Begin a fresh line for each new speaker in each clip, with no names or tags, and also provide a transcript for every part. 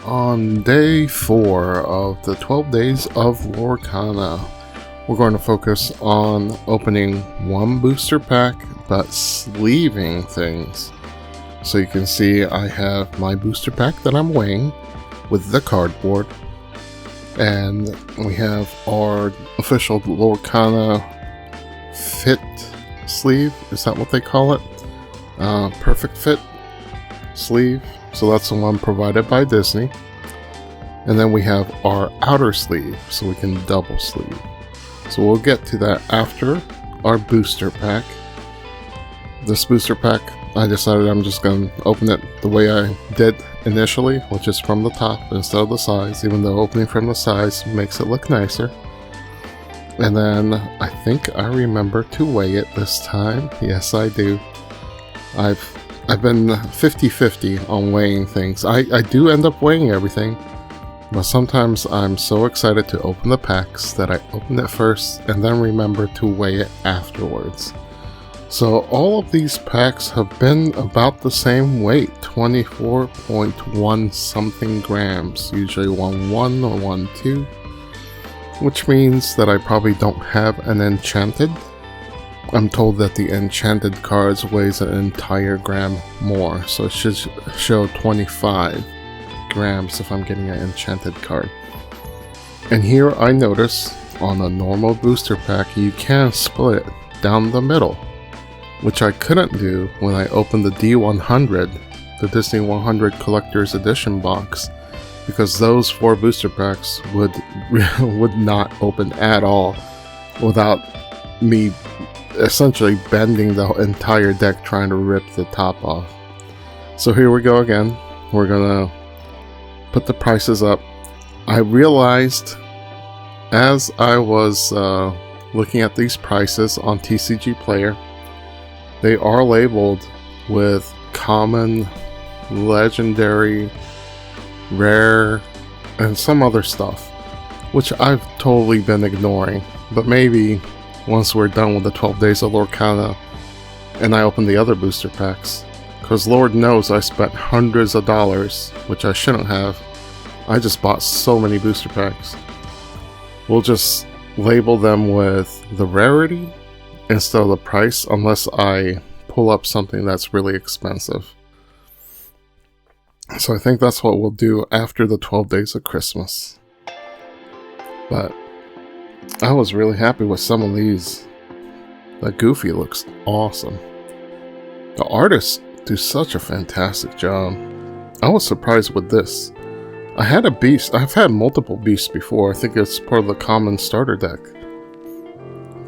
On day 4 of the 12 days of Lorcana, we're going to focus on opening one booster pack, but sleeving things. So you can see I have my booster pack that I'm weighing with the cardboard. And we have our official Lorcana Fit sleeve. Is that what they call it? Perfect Fit sleeve. So that's the one provided by Disney. And then we have our outer sleeve, so we can double sleeve. So we'll get to that after our booster pack. This booster pack, I decided I'm just going to open it the way I did initially, which is from the top instead of the sides, even though opening from the sides makes it look nicer. And then I think I remember to weigh it this time. Yes, I do. I've been 50-50 on weighing things. I do end up weighing everything, but sometimes I'm so excited to open the packs that I open it first and then remember to weigh it afterwards. So all of these packs have been about the same weight, 24.1 something grams, usually 1.1 or 1.2, which means that I probably don't have an enchanted. I'm told that the enchanted cards weighs an entire gram more, so it should show 25 grams if I'm getting an enchanted card. And here I notice on a normal booster pack you can split it down the middle, which I couldn't do when I opened the D100, the Disney 100 Collector's Edition box, because those 4 booster packs would not open at all without me essentially bending the entire deck trying to rip the top off. So here we go again. We're gonna put the prices up. I realized as I was looking at these prices on TCG Player, they are labeled with common, legendary, rare, and some other stuff, which I've totally been ignoring. But maybe once we're done with the 12 days of Lorcana and I open the other booster packs, because Lord knows I spent hundreds of dollars, which I shouldn't have. I just bought so many booster packs. We'll just label them with the rarity instead of the price, unless I pull up something that's really expensive. So I think that's what we'll do after the 12 days of Christmas. But I was really happy with some of these. That Goofy looks awesome. The artists do such a fantastic job. I was surprised with this. I had a beast. I've had multiple beasts before. I think it's part of the common starter deck.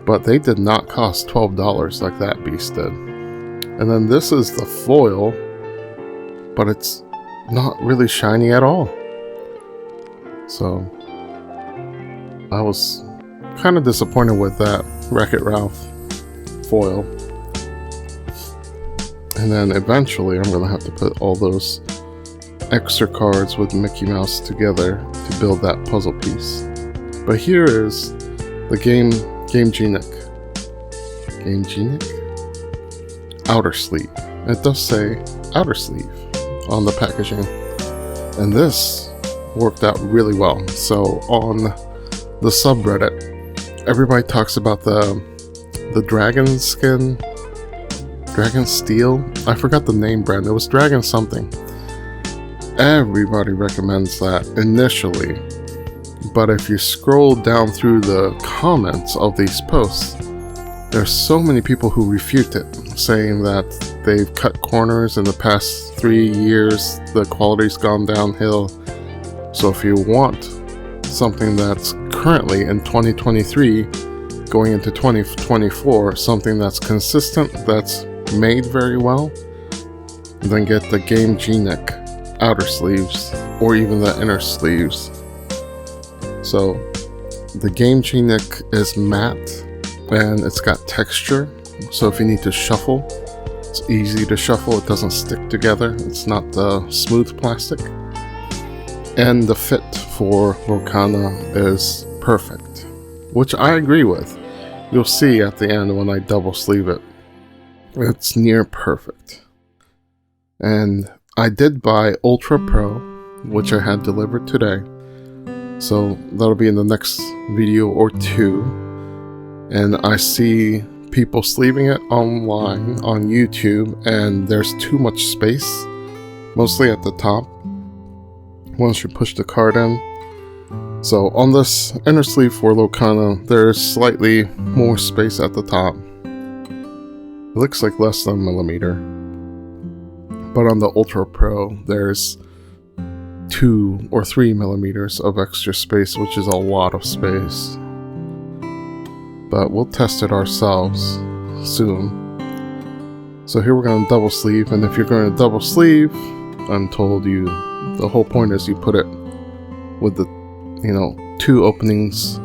But they did not cost $12 like that beast did. And then this is the foil, but it's not really shiny at all. So I was kind of disappointed with that Wreck-It Ralph foil. And then eventually I'm going to have to put all those extra cards with Mickey Mouse together to build that puzzle piece. But here is the Gamegenic outer sleeve. It does say outer sleeve on the packaging. And this worked out really well. So on the subreddit, everybody talks about the dragon skin, dragon steel. I forgot the name brand. It was dragon something. Everybody recommends that initially, but if you scroll down through the comments of these posts, there's so many people who refute it, saying that they've cut corners in the past 3 years, the quality's gone downhill. So if you want something that's currently in 2023 going into 2024, something that's consistent, that's made very well, then get the Gamegenic outer sleeves or even the inner sleeves. So the Gamegenic is matte and it's got texture, so if you need to shuffle, it's easy to shuffle. It doesn't stick together. It's not the smooth plastic. And the fit for Lorcana is perfect, which I agree with. You'll see at the end when I double sleeve it. It's near perfect. And I did buy Ultra Pro which I had delivered today. So that'll be in the next video or two. And I see people sleeving it online on YouTube, and there's too much space, mostly at the top, once you push the card in. So on this inner sleeve for Lorcana, there's slightly more space at the top. It looks like less than a millimeter. But on the Ultra Pro, there's 2 or 3 millimeters of extra space, which is a lot of space. But we'll test it ourselves soon. So here we're going to double sleeve, and if you're going to double sleeve, I'm told the whole point is you put it with the 2 openings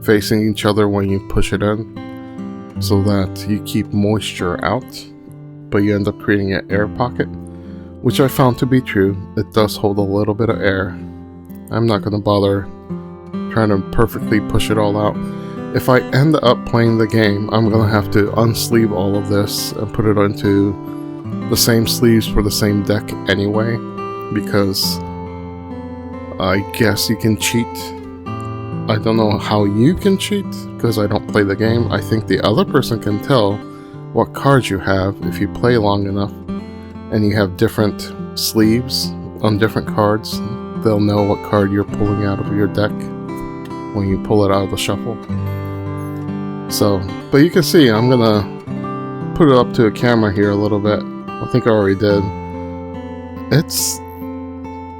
facing each other when you push it in, so that you keep moisture out, but you end up creating an air pocket, which I found to be true. It does hold a little bit of air. I'm not going to bother trying to perfectly push it all out. If I end up playing the game, I'm going to have to unsleeve all of this and put it into the same sleeves for the same deck anyway, because I guess you can cheat. I don't know how you can cheat, because I don't play the game. I think the other person can tell what cards you have if you play long enough, and you have different sleeves on different cards. They'll know what card you're pulling out of your deck when you pull it out of the shuffle. So, but you can see, I'm gonna put it up to a camera here a little bit. I think I already did. It's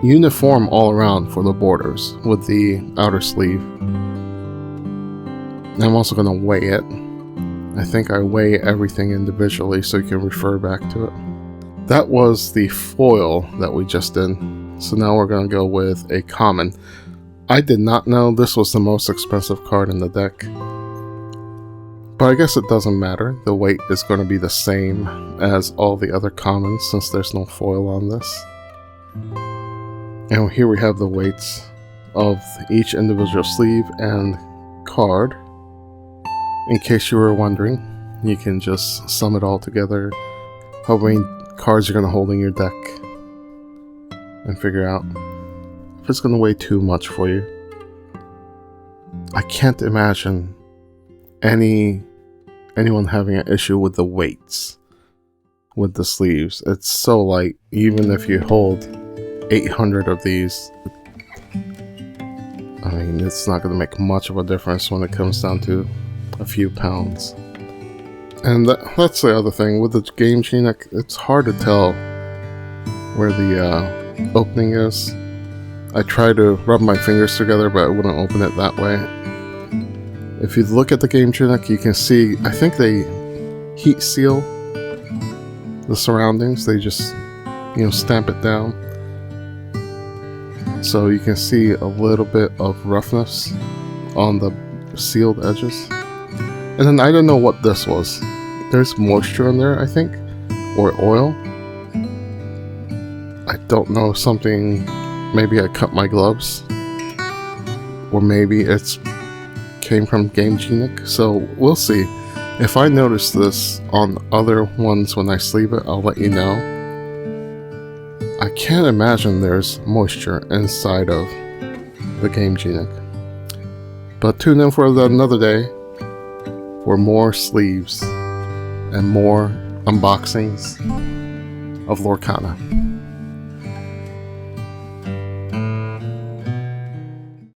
uniform all around for the borders with the outer sleeve. And I'm also gonna weigh it. I think I weigh everything individually so you can refer back to it. That was the foil that we just did. So now we're gonna go with a common. I did not know this was the most expensive card in the deck, but I guess it doesn't matter. The weight is going to be the same as all the other commons since there's no foil on this. And here we have the weights of each individual sleeve and card. In case you were wondering, you can just sum it all together, how many cards you're going to hold in your deck, and figure out if it's going to weigh too much for you. I can't imagine anyone having an issue with the weights with the sleeves. It's so light. Even if you hold 800 of these, I mean, it's not going to make much of a difference when it comes down to a few pounds. And that's the other thing with the Gamegenic. It's hard to tell where the opening is. I tried to rub my fingers together, but I wouldn't open it that way. If you look at the Gamegenic, you can see, I think they heat seal the surroundings. They just, stamp it down. So you can see a little bit of roughness on the sealed edges. And then I don't know what this was. There's moisture in there, I think, or oil. I don't know, something, maybe I cut my gloves, or maybe it's came from Gamegenic, so we'll see. If I notice this on other ones when I sleeve it, I'll let you know. I can't imagine there's moisture inside of the Gamegenic. But tune in for another day for more sleeves and more unboxings of Lorcana.